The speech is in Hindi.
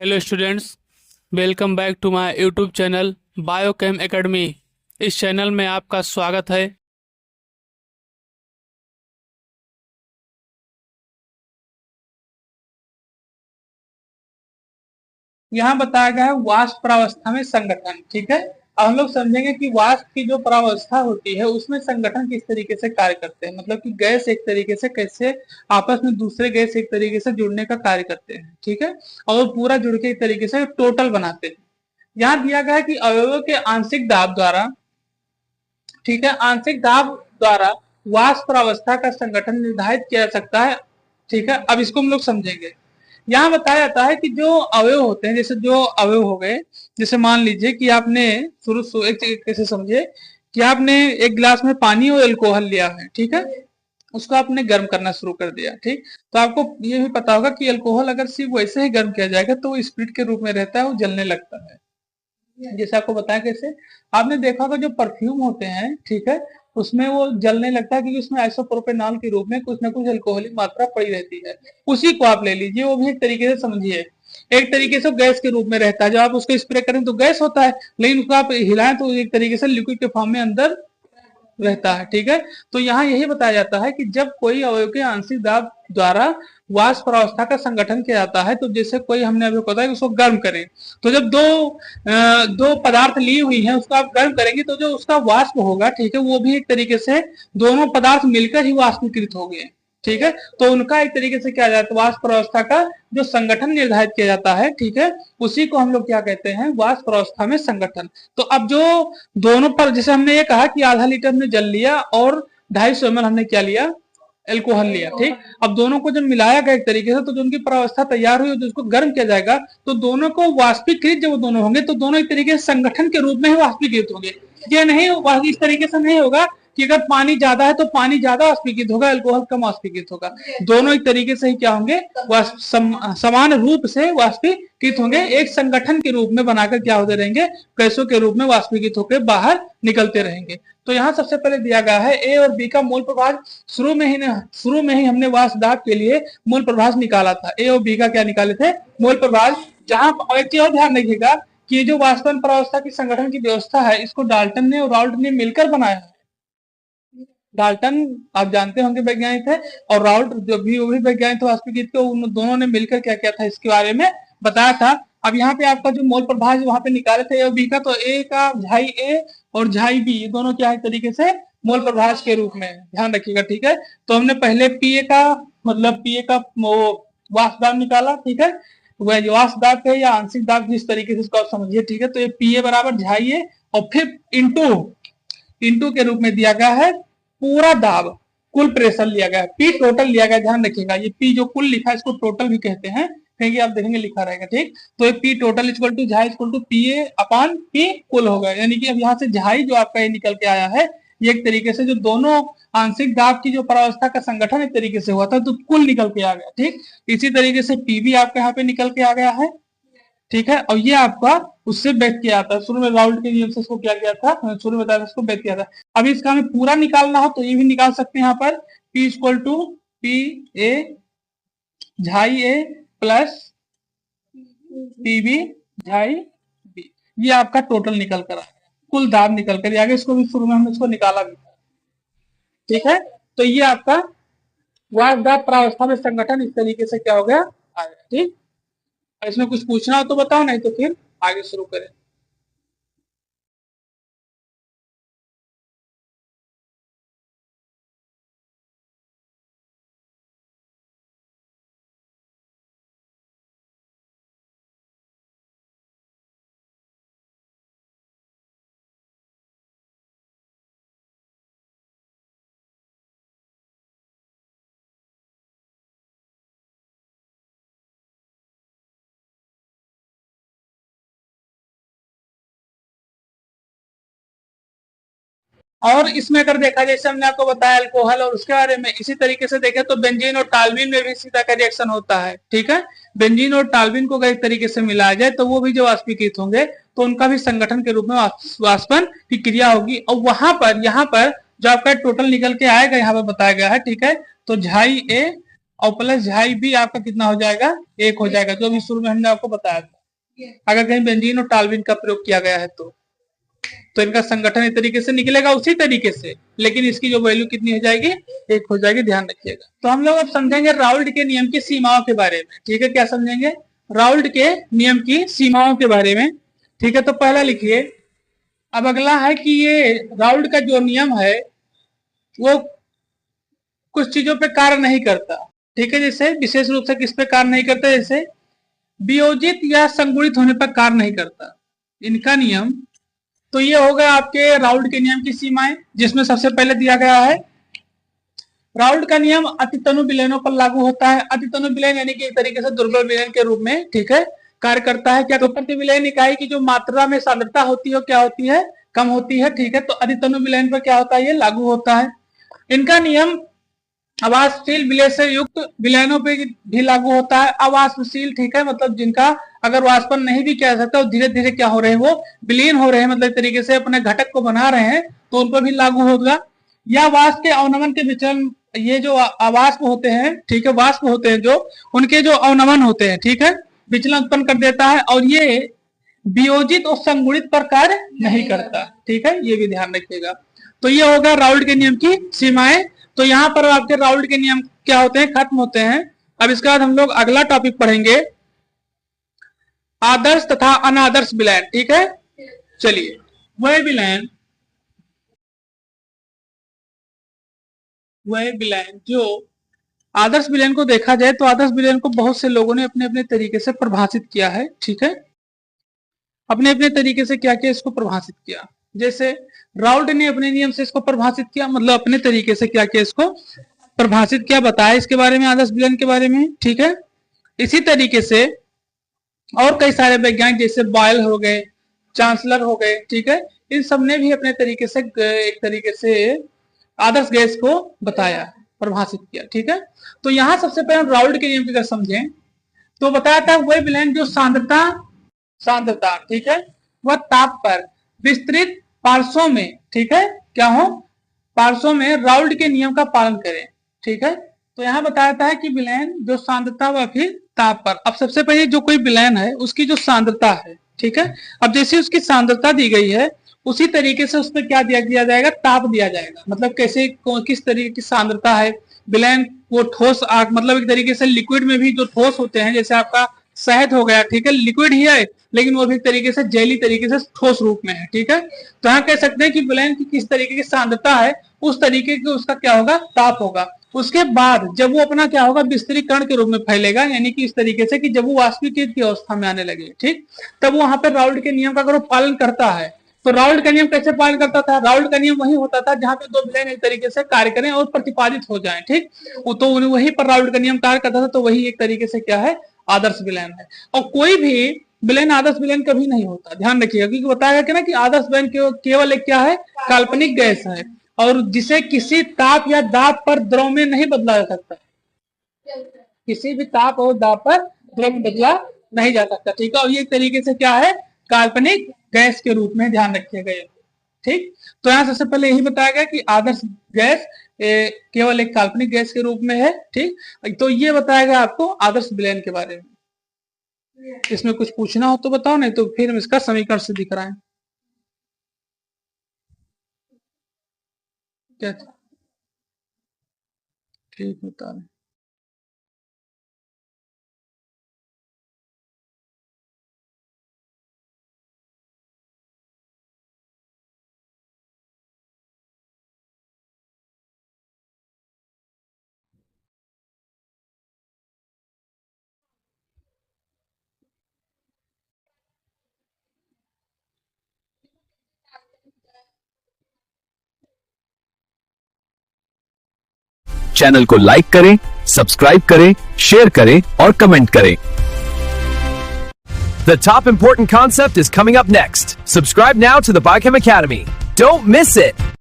Hello students, welcome back to my YouTube channel biochem academy. इस चैनल में आपका स्वागत है। यहाँ बताया गया है वाष्प प्रावस्था में संगठन। ठीक है, अब हम लोग समझेंगे कि वाष्प की जो प्रावस्था होती है उसमें संगठन किस तरीके से कार्य करते हैं, मतलब कि गैस एक तरीके से कैसे आपस में दूसरे गैस एक तरीके से जुड़ने का कार्य करते हैं। ठीक है, और वो पूरा जुड़ के एक तरीके से टोटल बनाते हैं। यहाँ दिया गया है कि अवयवों के आंशिक दाब द्वारा, ठीक है, आंशिक दाब द्वारा वाष्प प्रावस्था का संगठन निर्धारित किया जा सकता है। ठीक है, अब इसको हम लोग समझेंगे। यहाँ बताया जाता है कि जो अवयव होते हैं, जैसे जो अवयव हो गए, जैसे मान लीजिए कि आपने शुरू एक कैसे समझे कि आपने एक गिलास में पानी और अल्कोहल लिया है। ठीक है, उसको आपने गर्म करना शुरू कर दिया। ठीक, तो आपको ये भी पता होगा कि अल्कोहल अगर सिर्फ वैसे ही गर्म किया जाएगा तो वो स्पिरिट के रूप में रहता है, वो जलने लगता है। जैसे आपको बताया कैसे, आपने देखा होगा जो परफ्यूम होते हैं, ठीक है, उसमें वो जलने लगता है क्योंकि उसमें आइसोप्रोपेनॉल के रूप में कुछ ना कुछ अल्कोहलिक मात्रा पड़ी रहती है। उसी को आप ले लीजिए, वो भी एक तरीके से समझिए, एक तरीके से गैस के रूप में रहता है। जब आप उसको स्प्रे करें तो गैस होता है, लेकिन उसको आप हिलाएं तो एक तरीके से लिक्विड के फॉर्म में अंदर रहता है। ठीक है, तो यहाँ यही बताया जाता है कि जब कोई अवयव के आंशिक दाब द्वारा वाष्प प्रावस्था का संगठन किया जाता है, तो जैसे कोई हमने अभी बताया कि उसको गर्म करें, तो जब दो पदार्थ ली हुई हैं उसको आप गर्म करेंगे तो जो उसका वाष्प होगा, ठीक है, वो भी एक तरीके से दोनों पदार्थ मिलकर ही वाष्पीकृत हो गए। ठीक है, तो उनका एक तरीके से क्या जाता है, वाष्प प्रावस्था का जो संगठन निर्धारित किया जाता है, ठीक है, उसी को हम लोग क्या कहते हैं, वाष्प प्रावस्था में संगठन। तो अब जो दोनों पर, जैसे हमने ये कहा कि आधा लीटर हमने जल लिया और 250 ml हमने क्या लिया, एल्कोहल लिया। ठीक, अब दोनों को जब मिलाया गया एक तरीके से, तो जो उनकी प्रावस्था तैयार हुई, जिसको गर्म किया जाएगा, तो दोनों को वाष्पीकृत जब दोनों होंगे तो दोनों एक तरीके से संगठन के रूप में ही वाष्पीकृत होंगे। ये नहीं, इस तरीके से नहीं होगा कि अगर पानी ज्यादा है तो पानी ज्यादा वाष्पीकृत होगा, अल्कोहल कम वाष्पीकृत होगा। दोनों एक तरीके से ही क्या होंगे, समान रूप से वाष्पीकृत होंगे, एक संगठन के रूप में बनाकर क्या होते रहेंगे, गैसों के रूप में वाष्पीकृत होकर बाहर निकलते रहेंगे। तो यहाँ सबसे पहले दिया गया है ए और बी का मोल प्रभाव। शुरू में ही हमने वाष्प दाब के लिए मोल प्रभाव निकाला था। ए और बी का क्या निकाले थे, मोल प्रभाव। जहां एक चीज और ध्यान रखिएगा कि जो वाष्पन प्रावस्था की संगठन की व्यवस्था है, इसको डाल्टन ने और राउल्ट ने मिलकर बनाया है। डाल्टन आप जानते होंगे वैज्ञानिक थे, और राउल्ट जो भी वो भी वैज्ञानिक थे वाष्पीकृत के, उन दोनों ने मिलकर क्या किया था, इसके बारे में बताया था। अब यहाँ पे आपका जो मोल प्रभाव वहां पे निकाले थे ए और बी का, तो ए का झाई ए और झाई बी, ये दोनों क्या है तरीके से मोल प्रभाव के रूप में, ध्यान रखिएगा। ठीक है, तो हमने पहले पीए का, मतलब पीए का वाष्प दाब निकाला। ठीक है, वह वाष्प दाब है या आंशिक दाब, जिस तरीके से इसको आप समझिए। ठीक है, तो ये पीए बराबर झाई ए, और फिर इंटू इंटू के रूप में दिया गया है पूरा दाब, कुल प्रेशर लिया गया है, पी टोटल लिया गया। ध्यान रखिएगा, ये पी जो कुल लिखा है इसको टोटल भी कहते हैं, कहीं आप देखेंगे लिखा रहेगा। ठीक, तो ये P total equal to chi equal to P A अपान पी कुल होगा। यानी कि अब यहाँ से झाई जो आपका ये निकल के आया है, ये एक तरीके से जो दोनों आंशिक दाब की जो परावस्था का संगठन एक तरीके से हुआ था, तो कुल निकल के आ गया। ठीक, इसी तरीके से पी भी आपके यहाँ पे निकल के आ गया है। ठीक है, और ये आपका उससे व्यक्त किया था, शुरू में राउल्ट के नियम से इसको क्या किया था, शुरू में बताया था, इसको व्यक्त किया था। अभी इसका हमें पूरा निकालना हो तो ये भी निकाल सकते हैं। यहाँ पर P equal to P A chi A plus P B chi B, ये आपका टोटल निकल कर आ गया, कुल दाब निकल कर आ गया। इसको भी शुरू में हमने इसको निकाला भी था। ठीक है, तो ये आपका वाष्प दाब प्रावस्था में संगठन इस तरीके से क्या हो गया, आ गया। ठीक, इसमें कुछ पूछना हो तो बताओ, नहीं तो फिर आगे शुरू करें। और इसमें अगर देखा, जैसे हमने आपको बताया अल्कोहल और उसके बारे में, इसी तरीके से देखें तो बेंजीन और टाल्विन में भी सीधा का रिएक्शन होता है। ठीक है, बेंजीन और टाल्विन को अगर एक तरीके से मिलाया जाए तो वो भी जो वाष्पीकृत होंगे, तो उनका भी संगठन के रूप में वाष्पन की क्रिया होगी। और वहां पर, यहाँ पर जो आपका टोटल निकल के आएगा, यहाँ पर बताया गया है। ठीक है, तो झाई ए और प्लस झाई भी आपका कितना हो जाएगा, 1 हो जाएगा, जो भी शुरू में हमने आपको बताया था। अगर कहीं बेंजीन और टाल्विन का प्रयोग किया गया है तो इनका संगठन इस तरीके से निकलेगा उसी तरीके से, लेकिन इसकी जो वैल्यू कितनी हो जाएगी, 1 हो जाएगी, ध्यान रखिएगा। तो हम लोग अब समझेंगे राउल्ट के नियम की सीमाओं के बारे में, ठीक है। क्या समझेंगे? राउल्ट के नियम की सीमाओं के बारे में, ठीक है। तो पहला लिखिए। अब अगला है कि ये राउल्ट का जो नियम है वो कुछ चीजों पे कार्य नहीं करता, ठीक है। जैसे विशेष रूप से किस पे कार्य नहीं करता, जैसे वियोजित या संगुणित होने पर कार्य नहीं करता इनका नियम। तो ये होगा आपके राउल्ट के नियम की सीमाएं, जिसमें सबसे पहले दिया गया है राउल्ट का नियम अतितनु विलयनों पर लागू होता है। अतितनु विलयन यानी कि एक तरीके से दुर्बल विलयन के रूप में, ठीक है, कार्य करता है। क्या? तो प्रतिविलयन इकाई की जो मात्रा में सांद्रता होती है क्या होती है, कम होती है, ठीक है। तो अतितनु विलयन पर क्या होता है, ये लागू होता है। इनका नियम अवाष्पशील विलय से युक्त विलयनों पे भी लागू होता है। अवाष्पशील, ठीक है, मतलब जिनका अगर वाष्पन नहीं भी किया जा सकता, धीरे धीरे क्या हो रहे हैं, वो विलीन हो रहे हैं, मतलब तरीके से अपने घटक को बना रहे हैं, तो उन पर भी लागू होगा। या वाष्प के अवनमन के विचलन, ये जो अवाष्प होते हैं, ठीक है, वाष्प होते हैं जो, उनके जो अवनमन होते हैं, ठीक है, विचलन उत्पन्न कर देता है, और ये वियोजित और संगुणित पर कार्य नहीं करता, ठीक है, ये भी ध्यान रखिएगा। तो ये होगा राउल्ट के नियम की सीमाएं। तो यहाँ पर आपके राउल्ट के नियम क्या होते हैं, खत्म होते हैं। अब इसके बाद हम लोग अगला टॉपिक पढ़ेंगे, आदर्श तथा अनादर्श विलयन, ठीक है। चलिए, वह विलयन जो आदर्श विलयन को देखा जाए तो आदर्श विलयन को बहुत से लोगों ने अपने अपने तरीके से परिभाषित किया है, ठीक है, अपने अपने तरीके से क्या किया, इसको परिभाषित किया। जैसे राउल्ट ने अपने नियम से इसको परिभाषित किया, मतलब अपने तरीके से क्या किया, इसको परिभाषित किया, बताया इसके बारे में, आदर्श विलयन के बारे में, ठीक है। इसी तरीके से और कई सारे वैज्ञानिक जैसे बॉयल हो गए, चांसलर हो गए, ठीक है, इन सब ने भी अपने तरीके से एक तरीके से आदर्श गैस को बताया, परिभाषित किया, ठीक है। तो यहाँ सबसे पहले राउल्ट के नियम की अगर समझें तो बताया था वह विलयन जो सांद्रता, ठीक है, वह ताप पर विस्तृत पार्श्वों में, ठीक है, क्या हो, पार्श्वों में राउल्ट के नियम का पालन करें, ठीक है। तो यहाँ बताया था कि विलयन जो सांद्रता व फिर ताप पर। अब सबसे पहले जो कोई विलयन है उसकी जो सांद्रता है, ठीक है, अब जैसे उसकी सांद्रता दी गई है उसी तरीके से उसमें क्या दिया जाएगा, ताप दिया जाएगा। मतलब कैसे, किस तरीके की सांद्रता है विलयन वो ठोस आग, मतलब एक तरीके से लिक्विड में भी जो ठोस होते हैं, जैसे आपका शहद हो गया, ठीक है, लिक्विड ही है लेकिन वो भी एक तरीके से जेली तरीके से ठोस रूप में है, ठीक है। तो यहाँ कह सकते हैं कि विलयन की किस तरीके की सांद्रता है उस तरीके की उसका क्या होगा, ताप होगा। उसके बाद जब वो अपना क्या होगा, विस्तारीकरण के रूप में फैलेगा, यानी कि इस तरीके से कि जब वो वाष्पीकृत की अवस्था में आने लगे, ठीक, तब वहां पर राउल्ट के नियम का अगर वो पालन करता है तो राउल्ट का नियम कैसे पालन करता था, राउल्ट का नियम वही होता था जहां पे दो विलयन एक तरीके से कार्य करें और प्रतिपादित हो जाएं, ठीक, तो वहीं पर राउल्ट का नियम कार्य करता था। तो वही एक तरीके से क्या है, आदर्श विलयन है। और कोई भी विलयन आदर्श विलयन कभी नहीं होता, ध्यान रखिएगा, क्योंकि बताया कि ना कि आदर्श विलयन केवल एक क्या है, काल्पनिक गैस है, और जिसे किसी ताप या दाब पर द्रव में नहीं बदला जा सकता, किसी भी ताप और दाब पर द्रव में बदला नहीं जा सकता, ठीक है। और ये एक तरीके से क्या है, काल्पनिक गैस के रूप में, ध्यान रखिएगा, ठीक। तो यहाँ सबसे पहले यही बताया गया कि आदर्श गैस केवल एक काल्पनिक गैस के रूप में है, ठीक। तो ये बताया गया आपको आदर्श विलयन के बारे में। इसमें कुछ पूछना हो तो बताओ, नहीं तो फिर हम इसका समीकरण से दिख रहा है क्या, ठीक बता रहे। चैनल को लाइक करें, सब्सक्राइब करें, शेयर करें और कमेंट करें। The top important concept is coming up next. Subscribe now to the Biochem Academy. Don't miss it.